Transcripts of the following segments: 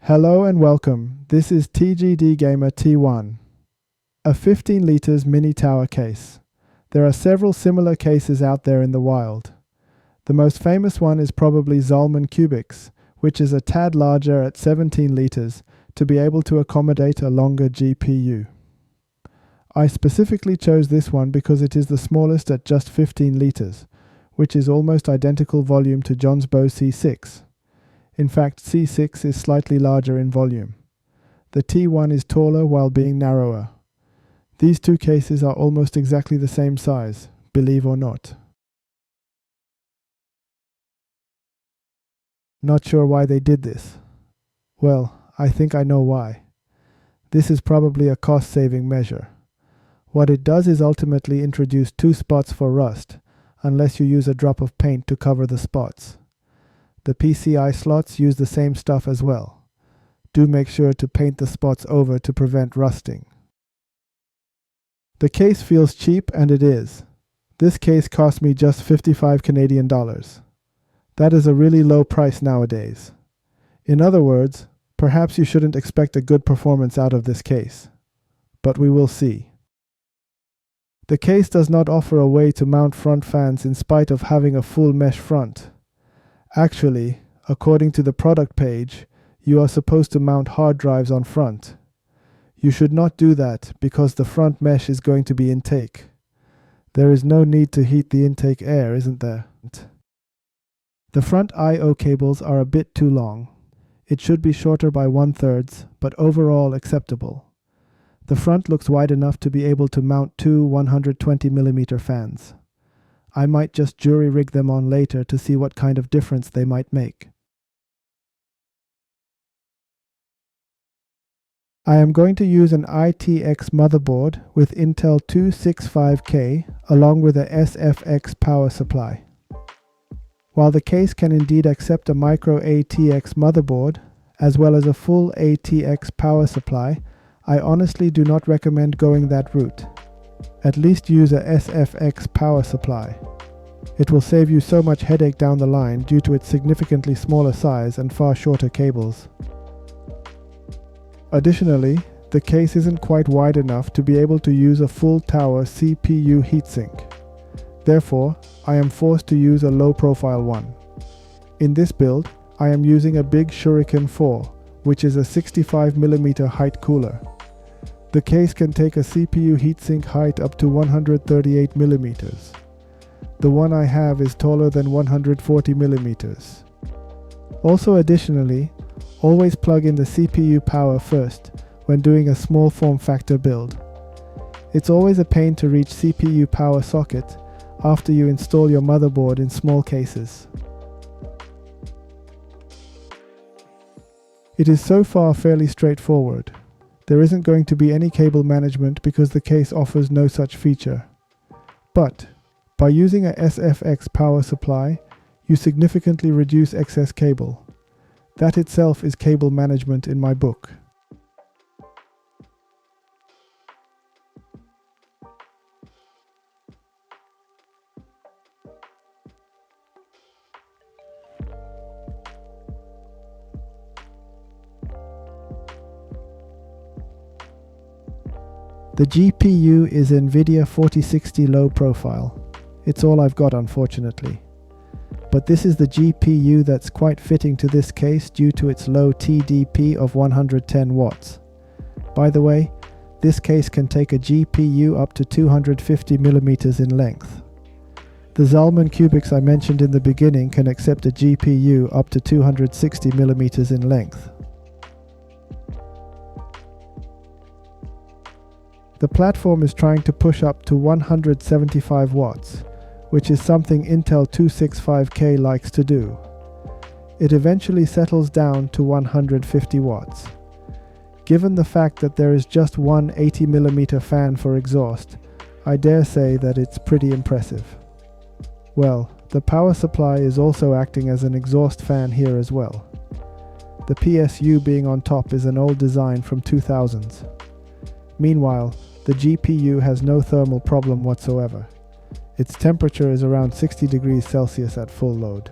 Hello and welcome. This is TGD Gamer T1, a 15 liters mini tower case. There are several similar cases out there in the wild. The most famous one is probably Zalman Cubics, which is a tad larger at 17 liters to be able to accommodate a longer GPU. I specifically chose this one because it is the smallest at just 15 liters, which is almost identical volume to Johnsbow C6. In fact, C6 is slightly larger in volume. The T1 is taller while being narrower. These two cases are almost exactly the same size, believe or not. Not sure why they did this. Well, I think I know why. This is probably a cost-saving measure. What it does is ultimately introduce two spots for rust, unless you use a drop of paint to cover the spots. The PCI slots use the same stuff as well. Do make sure to paint the spots over to prevent rusting. The case feels cheap, and it is. This case cost me just 55 Canadian dollars. That is a really low price nowadays. In other words, perhaps you shouldn't expect a good performance out of this case. But we will see. The case does not offer a way to mount front fans in spite of having a full mesh front. Actually, according to the product page, you are supposed to mount hard drives on front. You should not do that because the front mesh is going to be intake. There is no need to heat the intake air, isn't there? The front I/O cables are a bit too long. It should be shorter by 1/3, but overall acceptable. The front looks wide enough to be able to mount two 120mm fans. I might just jury-rig them on later to see what kind of difference they might make. I am going to use an mATX motherboard with Intel 265K along with a SFX power supply. While the case can indeed accept a micro ATX motherboard as well as a full ATX power supply, I honestly do not recommend going that route. At least use a SFX power supply. It will save you so much headache down the line due to its significantly smaller size and far shorter cables. Additionally, the case isn't quite wide enough to be able to use a full tower CPU heatsink. Therefore, I am forced to use a low-profile one. In this build, I am using a big Shuriken 4, which is a 65mm height cooler. The case can take a CPU heatsink height up to 138mm. The one I have is taller than 140mm. Also additionally, always plug in the CPU power first when doing a small form factor build. It's always a pain to reach CPU power socket after you install your motherboard in small cases. It is so far fairly straightforward. There isn't going to be any cable management because the case offers no such feature. But by using a SFX power supply, you significantly reduce excess cable. That itself is cable management in my book. The GPU is NVIDIA 4060 low profile. It's all I've got, unfortunately. But this is the GPU that's quite fitting to this case due to its low TDP of 110 watts. By the way, this case can take a GPU up to 250mm in length. The Zalman Cubics I mentioned in the beginning can accept a GPU up to 260mm in length. The platform is trying to push up to 175 watts, which is something Intel 265K likes to do. It eventually settles down to 150 watts. Given the fact that there is just one 80mm fan for exhaust, I dare say that it's pretty impressive. Well, the power supply is also acting as an exhaust fan here as well. The PSU being on top is an old design from 2000s. Meanwhile, the GPU has no thermal problem whatsoever. Its temperature is around 60 degrees Celsius at full load.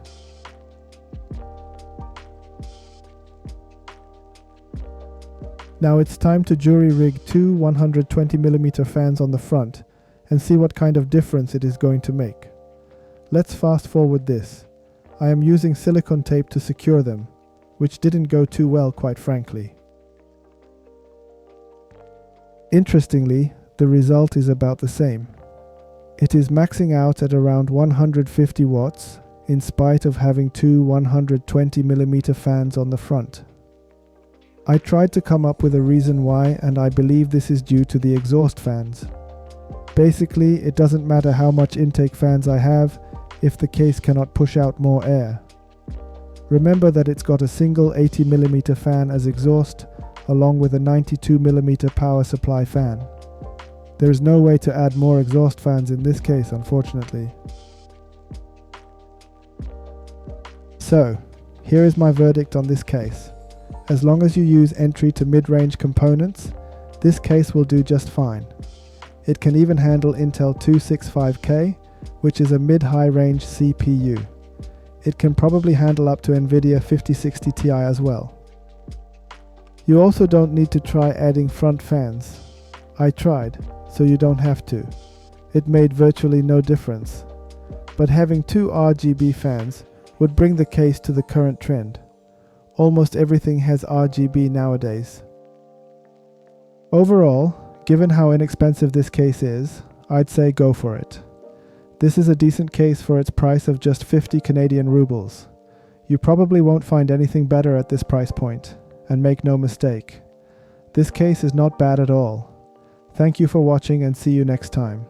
Now it's time to jury rig two 120mm fans on the front and see what kind of difference it is going to make. Let's fast forward this. I am using silicone tape to secure them, which didn't go too well, quite frankly. Interestingly, the result is about the same. It is maxing out at around 150 watts in spite of having two 120mm fans on the front. I tried to come up with a reason why, and I believe this is due to the exhaust fans. Basically, it doesn't matter how much intake fans I have if the case cannot push out more air. Remember that it's got a single 80mm fan as exhaust along with a 92mm power supply fan. There is no way to add more exhaust fans in this case, unfortunately. So, here is my verdict on this case. As long as you use entry to mid-range components, this case will do just fine. It can even handle Intel 265K, which is a mid-high range CPU. It can probably handle up to NVIDIA 5060 Ti as well. You also don't need to try adding front fans. I tried, so you don't have to. It made virtually no difference. But having two RGB fans would bring the case to the current trend. Almost everything has RGB nowadays. Overall, given how inexpensive this case is, I'd say go for it. This is a decent case for its price of just 50 Canadian rubles. You probably won't find anything better at this price point, and make no mistake, this case is not bad at all. Thank you for watching and see you next time.